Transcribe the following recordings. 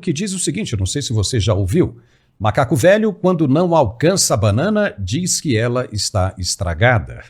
Que diz o seguinte, não sei se você já ouviu: macaco velho, quando não alcança a banana, diz que ela está estragada.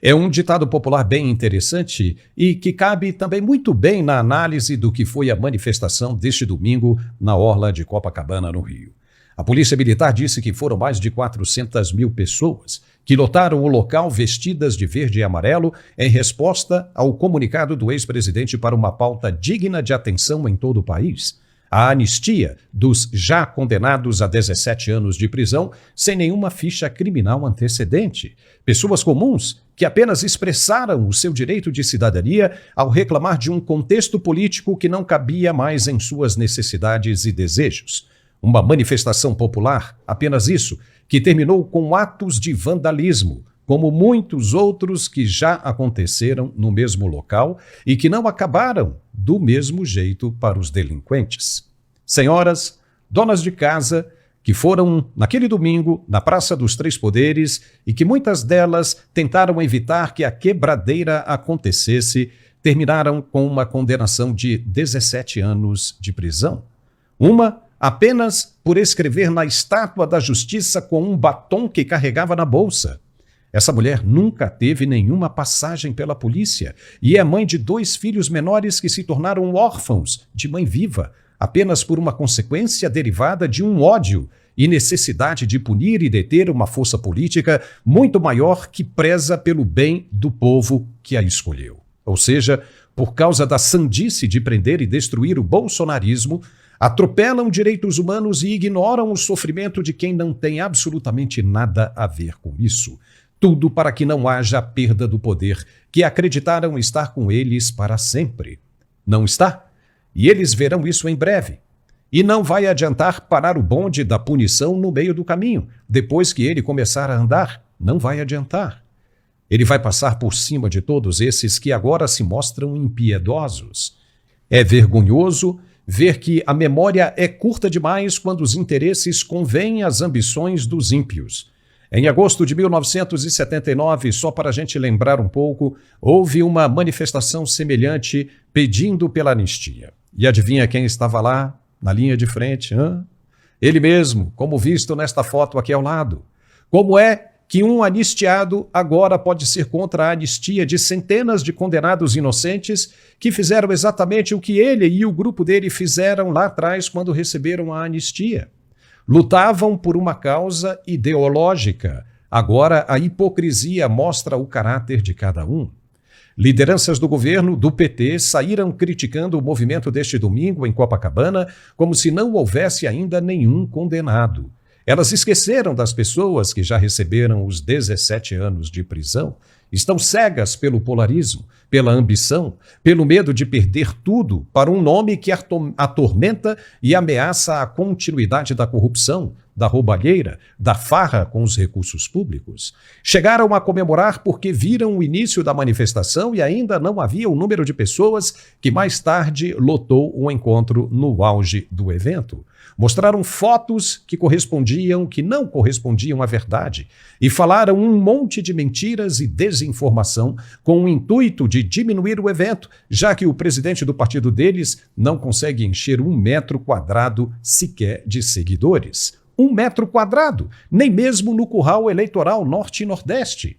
É um ditado popular bem interessante e que cabe também muito bem na análise do que foi a manifestação deste domingo na orla de Copacabana, no Rio. A Polícia Militar disse que foram mais de 400 mil pessoas que lotaram o local vestidas de verde e amarelo em resposta ao comunicado do ex-presidente para uma pauta digna de atenção em todo o país: a anistia dos já condenados a 17 anos de prisão sem nenhuma ficha criminal antecedente. Pessoas comuns que apenas expressaram o seu direito de cidadania ao reclamar de um contexto político que não cabia mais em suas necessidades e desejos. Uma manifestação popular, apenas isso, que terminou com atos de vandalismo, como muitos outros que já aconteceram no mesmo local e que não acabaram do mesmo jeito para os delinquentes. Senhoras, donas de casa, que foram naquele domingo na Praça dos Três Poderes e que muitas delas tentaram evitar que a quebradeira acontecesse, terminaram com uma condenação de 17 anos de prisão. Uma apenas por escrever na estátua da Justiça com um batom que carregava na bolsa. Essa mulher nunca teve nenhuma passagem pela polícia e é mãe de 2 filhos menores que se tornaram órfãos de mãe viva, apenas por uma consequência derivada de um ódio e necessidade de punir e deter uma força política muito maior que preza pelo bem do povo que a escolheu. Ou seja, por causa da sandice de prender e destruir o bolsonarismo, atropelam direitos humanos e ignoram o sofrimento de quem não tem absolutamente nada a ver com isso. Tudo para que não haja a perda do poder que acreditaram estar com eles para sempre. Não está? E eles verão isso em breve. E não vai adiantar parar o bonde da punição no meio do caminho, depois que ele começar a andar. Não vai adiantar. Ele vai passar por cima de todos esses que agora se mostram impiedosos. É vergonhoso ver que a memória é curta demais quando os interesses convêm às ambições dos ímpios. Em agosto de 1979, só para a gente lembrar um pouco, houve uma manifestação semelhante pedindo pela anistia. E adivinha quem estava lá, na linha de frente? Ele mesmo, como visto nesta foto aqui ao lado. Como é que um anistiado agora pode ser contra a anistia de centenas de condenados inocentes que fizeram exatamente o que ele e o grupo dele fizeram lá atrás quando receberam a anistia? Lutavam por uma causa ideológica. Agora a hipocrisia mostra o caráter de cada um. Lideranças do governo, do PT, saíram criticando o movimento deste domingo em Copacabana como se não houvesse ainda nenhum condenado. Elas esqueceram das pessoas que já receberam os 17 anos de prisão. Estão cegas pelo polarismo, pela ambição, pelo medo de perder tudo para um nome que atormenta e ameaça a continuidade da corrupção, da roubalheira, da farra com os recursos públicos. Chegaram a comemorar porque viram o início da manifestação e ainda não havia o número de pessoas que mais tarde lotou o encontro no auge do evento. Mostraram fotos que não correspondiam à verdade e falaram um monte de mentiras e desinformação com o intuito de diminuir o evento, já que o presidente do partido deles não consegue encher 1 metro quadrado sequer de seguidores. 1 metro quadrado, nem mesmo no curral eleitoral norte e nordeste.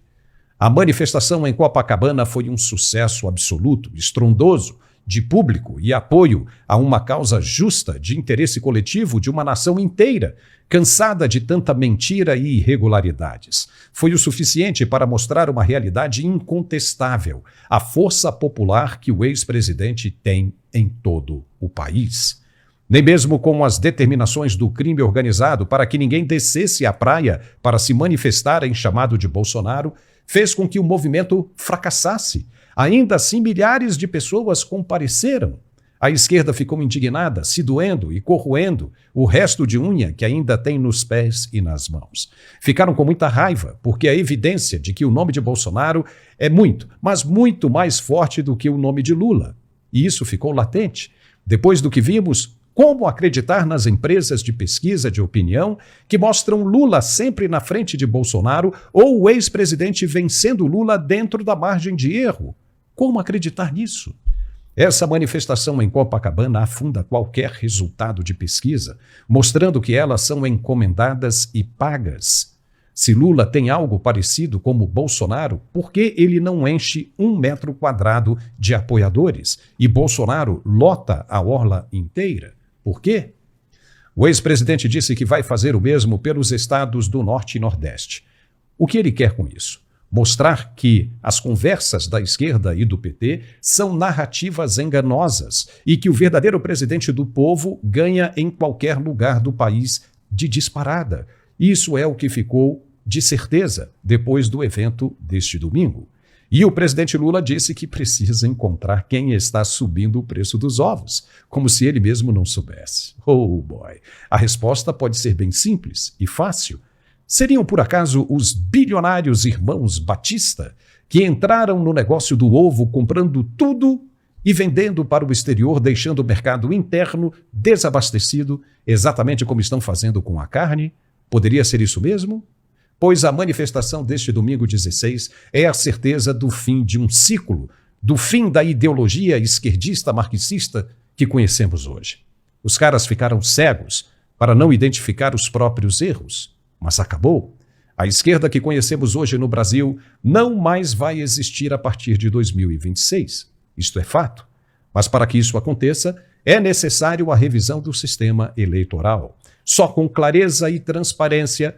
A manifestação em Copacabana foi um sucesso absoluto, estrondoso, de público e apoio a uma causa justa de interesse coletivo de uma nação inteira, cansada de tanta mentira e irregularidades. Foi o suficiente para mostrar uma realidade incontestável, a força popular que o ex-presidente tem em todo o país. Nem mesmo com as determinações do crime organizado para que ninguém descesse à praia para se manifestar em chamado de Bolsonaro, fez com que o movimento fracassasse. Ainda assim, milhares de pessoas compareceram. A esquerda ficou indignada, se doendo e corroendo o resto de unha que ainda tem nos pés e nas mãos. Ficaram com muita raiva, porque a evidência de que o nome de Bolsonaro é muito, mas muito mais forte do que o nome de Lula. E isso ficou latente. Depois do que vimos, como acreditar nas empresas de pesquisa de opinião que mostram Lula sempre na frente de Bolsonaro ou o ex-presidente vencendo Lula dentro da margem de erro? Como acreditar nisso? Essa manifestação em Copacabana afunda qualquer resultado de pesquisa, mostrando que elas são encomendadas e pagas. Se Lula tem algo parecido como Bolsonaro, por que ele não enche 1 metro quadrado de apoiadores e Bolsonaro lota a orla inteira? Por quê? O ex-presidente disse que vai fazer o mesmo pelos estados do Norte e Nordeste. O que ele quer com isso? Mostrar que as conversas da esquerda e do PT são narrativas enganosas e que o verdadeiro presidente do povo ganha em qualquer lugar do país de disparada. Isso é o que ficou de certeza depois do evento deste domingo. E o presidente Lula disse que precisa encontrar quem está subindo o preço dos ovos, como se ele mesmo não soubesse. Oh boy! A resposta pode ser bem simples e fácil. Seriam, por acaso, os bilionários irmãos Batista, que entraram no negócio do ovo comprando tudo e vendendo para o exterior, deixando o mercado interno desabastecido, exatamente como estão fazendo com a carne? Poderia ser isso mesmo? Pois a manifestação deste domingo 16 é a certeza do fim de um ciclo, do fim da ideologia esquerdista marxista que conhecemos hoje. Os caras ficaram cegos para não identificar os próprios erros. Mas acabou. A esquerda que conhecemos hoje no Brasil não mais vai existir a partir de 2026. Isto é fato. Mas para que isso aconteça, é necessário a revisão do sistema eleitoral. Só com clareza e transparência